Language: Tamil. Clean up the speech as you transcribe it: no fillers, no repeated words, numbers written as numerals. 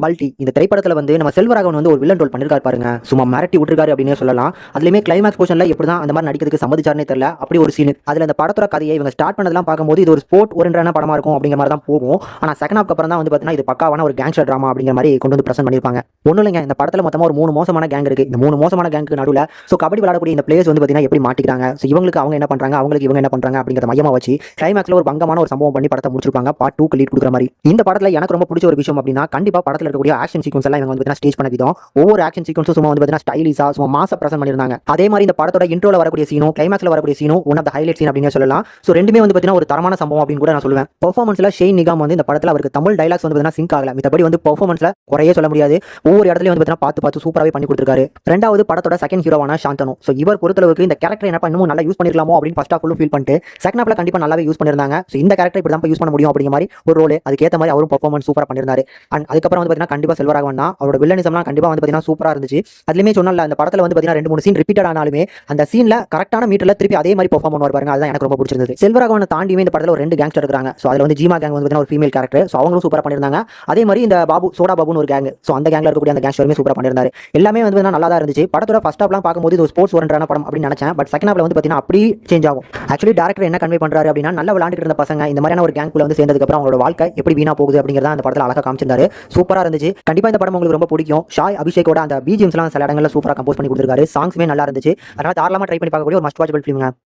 பல்டி இந்த திரைப்படத்துல வந்து நம்ம செல்வராகவன் வந்து ஒரு வில்லன் ரோல் பண்ணிருக்காரு பாருங்க. சும்மா மிரட்டி விட்டுருக்காரு அப்படின்னு சொல்லலாம். அதுலயுமே கிளைமாக்ஸ் போர்ஷன்ல எப்படிதான் அந்த மாதிரி நடிக்கிறதுக்கு சம்மதிச்சாருனே தெரியல. அப்படி ஒரு சீன். அதுல அந்த படத்தோட கதையை இவங்க ஸ்டார்ட் பண்ணதெல்லாம் பார்க்கும்போது இது ஒரு ஸ்போர்ட் ஓரியன்டான படமா இருக்கும் அப்படிங்கிற மாதிரி தான் போகும். ஆனா செகண்ட் ஹாஃப்க்கு அப்புறம் தான் வந்து பாத்தீங்கன்னா இது பக்காவான ஒரு கேங்ஸ்டர் டிராமா அப்படிங்கிற மாதிரி கொண்டு வந்து பிரசன்ட் பண்ணிருப்பாங்க. ஒன்றும் இல்லைங்க, இந்த படத்துல மொத்தமா ஒரு 3 மோசமான கேங் இருக்கு. இந்த 3 மோசமான கேங்க்கு நடுவில் கபடி விளையாடக்கூடிய இந்த பிளேயர்ஸ் வந்து பாத்தீங்கன்னா எப்படி மாட்டிக்கிறாங்க, இவங்களுக்கு அவங்க என்ன பண்றாங்க, அவங்களுக்கு இவங்க என்ன பண்றாங்க அப்படிங்கிற மையமா வச்சு கிளைமாக்ஸ்ல ஒரு பங்கமான ஒரு சம்பவம் பண்ணி படத்தை முடிச்சிருப்பாங்க. பார்ட் 2க்கு லீட் கொடுக்குற மாதிரி. இந்த படத்துல எனக்கு ரொம்ப பிடிச்ச ஒரு விஷயம் அப்படின்னா கண்டிப்பா படத்துல இருக்கக்கூடிய ஆக்ஷன் சீக்வன்ஸ் எல்லாம் இவங்க வந்து ஸ்டேஜ் பண்ண விதம், ஒவ்வொரு ஆக்ஷன் சீக்வன்ஸும் சும்மா வந்து பாத்தீங்கன்னா ஸ்டைலிஷா சும்மா மாசா பிரசன்ட் பண்ணிருந்தாங்க. அதே மாதிரி இந்த படத்தோட இன்ட்ரோல வரக்கூடிய சீனும் கிளைமாக்ஸ்ல வரக்கூடிய சீனும் one of the highlight scene அப்படின்னு சொல்லலாம். சோ ரெண்டுமே வந்து பாத்தீங்கன்னா ஒரு தரமான சம்பவம் அப்படின்னு கூட நான் சொல்லுவேன். பெர்ஃபார்மன்ஸ்ல ஷெய்ன் நிகாம் வந்து இந்த படத்துல அவருக்கு தமிழ் டைலாக்ஸ் வந்து பாத்தீங்கன்னா சிங்க் ஆகல. மித்தபடி வந்து பெர்ஃபார்மன்ஸ்ல குறையே சொல்ல முடியாது. ஒவ்வொரு இடத்துலயும் வந்து பாத்தீங்கன்னா பார்த்து சூப்பராகவே பண்ணி கொடுத்திருக்காரு. ரெண்டாவது படத்தோட செகண்ட் ஹீரோவான சாந்தனு. சோ இவர் பொறுத்தளவுக்கு இந்த கேரக்டர் என்ன இன்னும் நல்லா யூஸ் பண்ணிருக்கலாமோ அப்படின்னு ஃபர்ஸ்ட் ஹாஃப் ஃபீல் பண்ணிட்டு செகண்ட் ஹாஃப்ல கண்டிப்பா நல்லாவே யூஸ் பண்ணிருந்தாங்க. சோ இந்த கேரக்டர் இப்படி தான் யூஸ் பண்ண முடியும் அப்படிங்கிற மாதிரி ஒரு ரோல், அதுக்கேற்ற மாதிரி அவரும் பெர்ஃபார்மன்ஸ் சூப்பரா பண்ணிருந்தாரு. அண்ட் அதுக்கப்புறம் வந்து பாத்தீங்கன்னா கண்டிப்பா செல்வராகவன் தான் அவரோட வில்லனிசம்லாம் கண்டிப்பா வந்து பாத்தீங்கன்னா சூப்பரா இருந்துச்சு. அதுலயுமே சொன்னல அந்த படத்துல வந்து பாத்தீங்கன்னா 2-3 சீன் ரிப்பீட்டட் ஆனாலுமே அந்த சீன்ல கரெக்டான மீட்டர்ல திருப்பி அதே மாதிரி பெர்ஃபார்ம் பண்ணுவார் பாருங்க. அதுதான் எனக்கு ரொம்ப பிடிச்சிருந்தது. செல்வராகவனை தாண்டியுமே இந்த படத்துல ஒரு 2 கேங்ஸ்டர் இருக்காங்க. சோ அதுல வந்து ஜீமா கேங் வந்து பாத்தீங்கன்னா ஒரு ஃபீமேல் கேரக்டர். சோ அவங்களும் சூப்பரா பண்ணிருந்தாங்க. அதே மாதிரி இந்த பாபு சோடா பாபுன்னு ஒரு கேங். சோ அந்த கேங்ல இருக்கக்கூடிய அந்த கேங்ஸ்டருமே சூப்பரா பண்ணிருந்தாரு. எல்லாமே வந்து நல்லா தான் இருந்துச்சு. படத்தோட ஃபர்ஸ்ட் ஹாஃப்லாம் பார்க்கும்போது இது ஒரு ஸ்போர்ட்ஸ் ஓரியன்டான படம் அப்படின்னு நினைச்சேன். பட் செகண்ட் ஹாஃப்ல வந்து பாத்தீங்கன்னா அப்படி சேஞ்ச் ஆகும். ஆக்சுவலி டைரக்டர் என்ன கன்வே பண்றாரு அப்படின்னா நல்லா விளையாண்டுட்டு இருந்த பசங்க இந்த மாதிரியான ஒரு கேங்குள்ள வந்து சேர்ந்ததுக்கு அப்புறம் அவங்களோட வாழ்க்கை எப்படி வீணா போகுது அப்படிங்கறத அந்த படத்துல அழகா காமிச்சிருந்தாரு. சூப்பரா இருந்துச்சு. கண்டிப்பா இந்த படம் உங்களுக்கு ரொம்ப பிடிக்கும். ஷாய் அபிஷேக்கோட அந்த பிஜிஎம்ஸ்லாம் சில இடங்கள்ல சூப்பரா கம்போஸ் பண்ணி கொடுத்திருக்காரு. சாங்ஸ்மே நல்லா இருந்துச்சு. அதனால தாராளமா ட்ரை பண்ணி பார்க்கக்கூடிய ஒரு மஸ்ட் வாட்சபிள் ஃபிலிம்ங்க.